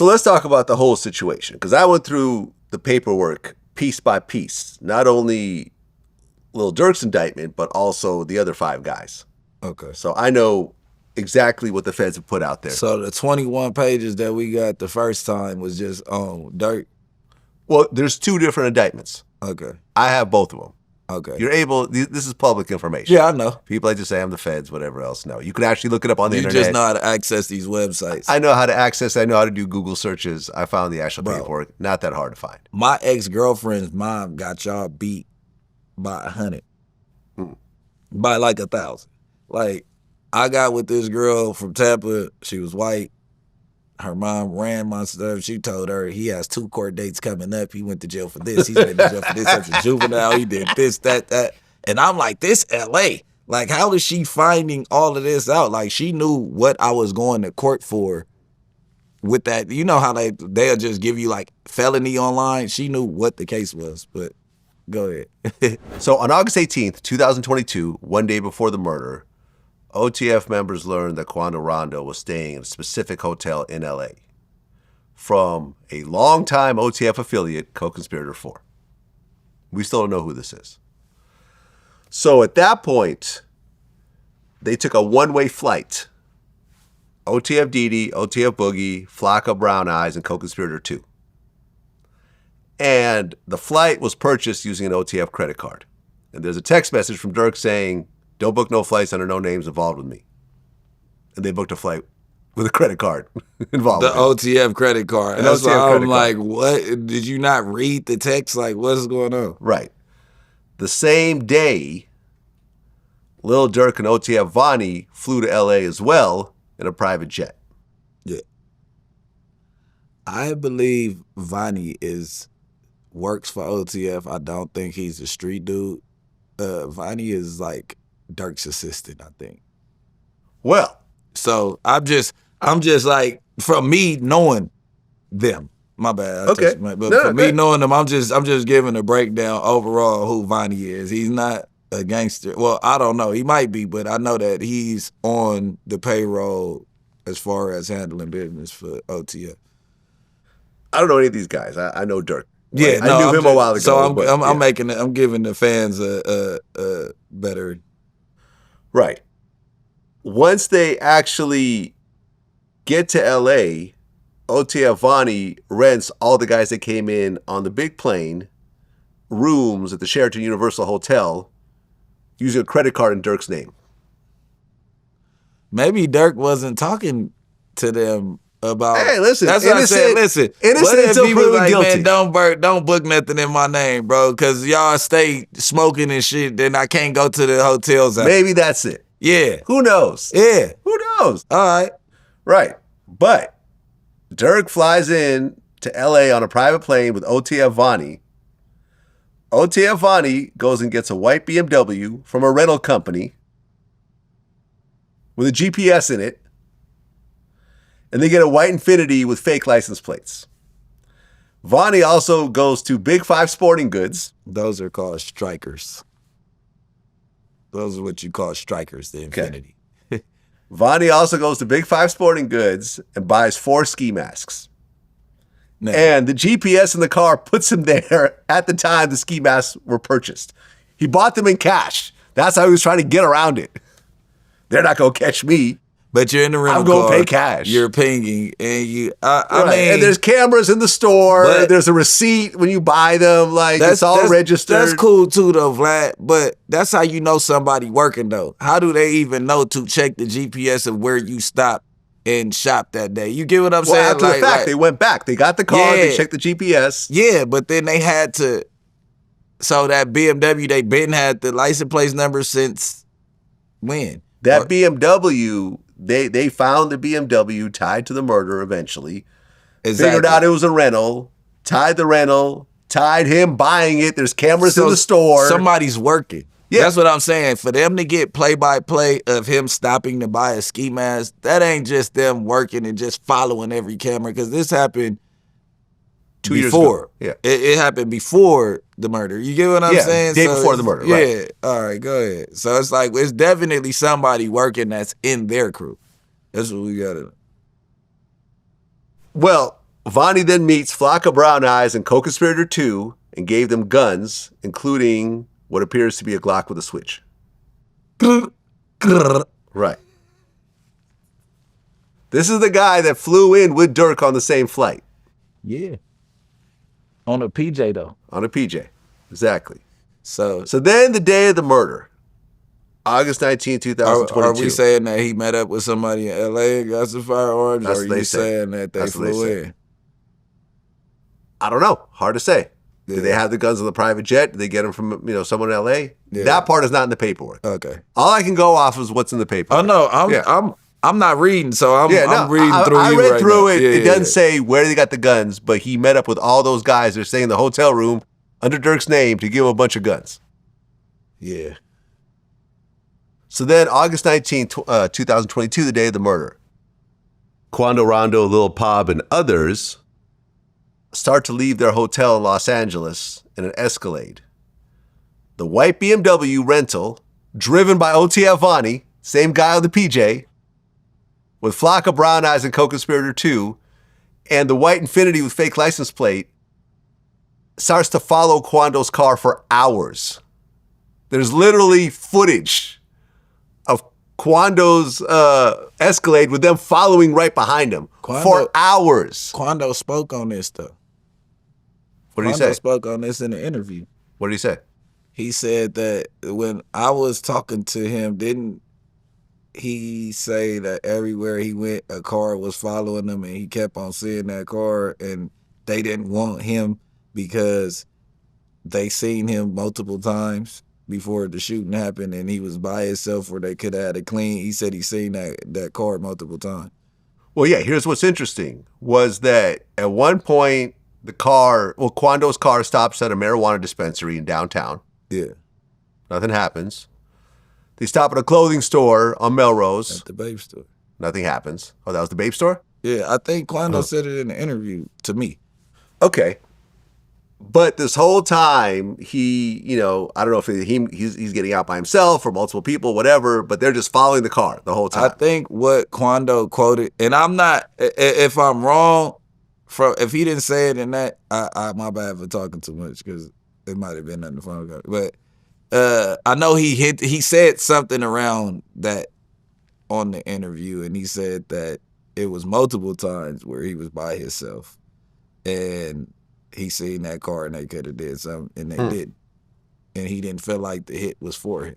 So let's talk about the whole situation, because I went through the paperwork piece by piece, not only Lil Durk's indictment, but also the other 5 guys. Okay. So I know exactly what the feds have put out there. So the 21 pages that we got the first time was just on Durk? Well, there's 2 different indictments. Okay. I have both of them. Okay. You're able, this is public information. Yeah, I know. People like to say I'm the feds, whatever else. No, you can actually look it up on the internet. You just know how to access these websites. I know how to access, I know how to do Google searches. I found the actual paperwork. Not that hard to find. My ex-girlfriend's mom got y'all beat by 100. By like 1,000. Like, I got with this girl from Tampa. She was white. Her mom ran my stuff. She told her he has 2 court dates coming up. He went to jail for this. He's been to jail for this as a juvenile. He did this, that. And I'm like, this L.A. Like, how is she finding all of this out? Like, she knew what I was going to court for with that. You know how they'll just give you, like, felony online? She knew what the case was, but go ahead. So on August 18th, 2022, one day before the murder, OTF members learned that Quando Rondo was staying in a specific hotel in L.A. from a longtime OTF affiliate, co-conspirator 4. We still don't know who this is. So at that point, they took a one-way flight. OTF Didi, OTF Boogie, Flocka Brown Eyes, and co-conspirator 2. And the flight was purchased using an OTF credit card. And there's a text message from Durk saying, "Don't book no flights under no names involved with me." And they booked a flight with a credit card involved. The OTF credit card. An That's OTF why credit I'm card. like, what? Did you not read the text? Like, what's going on? Right. The same day, Lil Durk and OTF Vonnie flew to LA as well in a private jet. Yeah. I believe Vonnie works for OTF. I don't think he's a street dude. Vonnie is like Durk's assistant, I think. Well, so I'm just like, from me knowing them. My bad. Okay. For me knowing them, I'm just giving a breakdown overall who Vonnie is. He's not a gangster. Well, I don't know. He might be, but I know that he's on the payroll as far as handling business for OTF. I don't know any of these guys. I know Durk. Yeah, I knew him a while ago. So I'm I'm giving the fans a better. Right. Once they actually get to LA, OTF Vonnie rents all the guys that came in on the big plane rooms at the Sheraton Universal Hotel using a credit card in Durk's name. Maybe Durk wasn't talking to them about. Hey, listen. That's what I said. Listen. Innocent until proven guilty. Man, don't book nothing in my name, bro, because y'all stay smoking and shit. Then I can't go to the hotels. Maybe that's it. Yeah. Who knows? Yeah. Who knows? All right. Right. But Durk flies in to LA on a private plane with OTF Vonnie. OTF Vonnie goes and gets a white BMW from a rental company with a GPS in it. And they get a white Infiniti with fake license plates. Vonnie also goes to Big 5 Sporting Goods. Those are called strikers. Those are what you call strikers, the Infiniti. Okay. Vonnie also goes to Big 5 Sporting Goods and buys 4 ski masks. Now, and the GPS in the car puts him there at the time the ski masks were purchased. He bought them in cash. That's how he was trying to get around it. They're not going to catch me. But you're in the rental I'm going car, to pay cash. You're pinging, and you. Right. I mean, and there's cameras in the store. There's a receipt when you buy them. Like, it's all registered. That's cool too, though, Vlad. But that's how you know somebody working, though. How do they even know to check the GPS of where you stopped and shopped that day? You get what I'm saying? After the fact, they went back. They got the car. They checked the GPS. Yeah, but then they had to. So that BMW, they been had the license plate number since when? That BMW. They found the BMW tied to the murder eventually. Exactly. Figured out it was a rental, tied the rental, tied him buying it. There's cameras in the store. Somebody's working. Yeah. That's what I'm saying. For them to get play-by-play of him stopping to buy a ski mask, that ain't just them working and just following every camera, because this happened 2 years before. ago. Yeah. It happened before the murder. You get what I'm saying? Day before the murder, right. Yeah. All right, go ahead. So it's like, it's definitely somebody working that's in their crew. That's what we got to. Well, Vonnie then meets Flocka Brown Eyes and co-conspirator 2 and gave them guns, including what appears to be a Glock with a switch. Right. This is the guy that flew in with Durk on the same flight. Yeah. On a PJ, though. On a PJ. Exactly. So then the day of the murder, August 19, 2022. Are we saying that he met up with somebody in L.A. and got some firearms? That's or are what they you say. saying that they That's what they flew say. in? I don't know. Hard to say. Yeah. Did they have the guns on the private jet? Did they get them from someone in L.A.? Yeah. That part is not in the paperwork. Okay. All I can go off is what's in the paperwork. Oh no, I'm not reading, so I'm reading through I you read right through now. it. Yeah, It doesn't yeah. say where they got the guns, but he met up with all those guys. They're staying in the hotel room under Durk's name to give him a bunch of guns. Yeah. So then August 19, 2022, the day of the murder, Quando Rondo, Lil Pab, and others start to leave their hotel in Los Angeles in an Escalade. The white BMW rental, driven by OTF Vonnie, same guy with the PJ, with Flocka Brown Eyes and co-conspirator 2, and the white Infiniti with fake license plate, starts to follow Quando's car for hours. There's literally footage of Quando's Escalade with them following right behind him for hours. Quando spoke on this stuff. What did he Quando say? spoke on this in the interview. What did he say? He said that when I was talking to him, didn't he say that everywhere he went, a car was following him and he kept on seeing that car and they didn't want him because they seen him multiple times before the shooting happened and he was by himself where they could have had it clean. He said he seen that car multiple times. Well, yeah, here's what's interesting was that at one point, Quando's car stops at a marijuana dispensary in downtown. Yeah. Nothing happens. They stop at a clothing store on Melrose. At the Babe store. Nothing happens. Oh, that was the Babe store? Yeah, I think Quando said it in the interview to me. Okay. But this whole time, he, I don't know if he's getting out by himself or multiple people, whatever, but they're just following the car the whole time. I think what Quando quoted, and I'm not, if I'm wrong, if he didn't say it in that, I my bad for talking too much because it might have been nothing funny. But I know he said something around that on the interview, and he said that it was multiple times where he was by himself, and he seen that car and they could have did something, and they didn't, and he didn't feel like the hit was for him.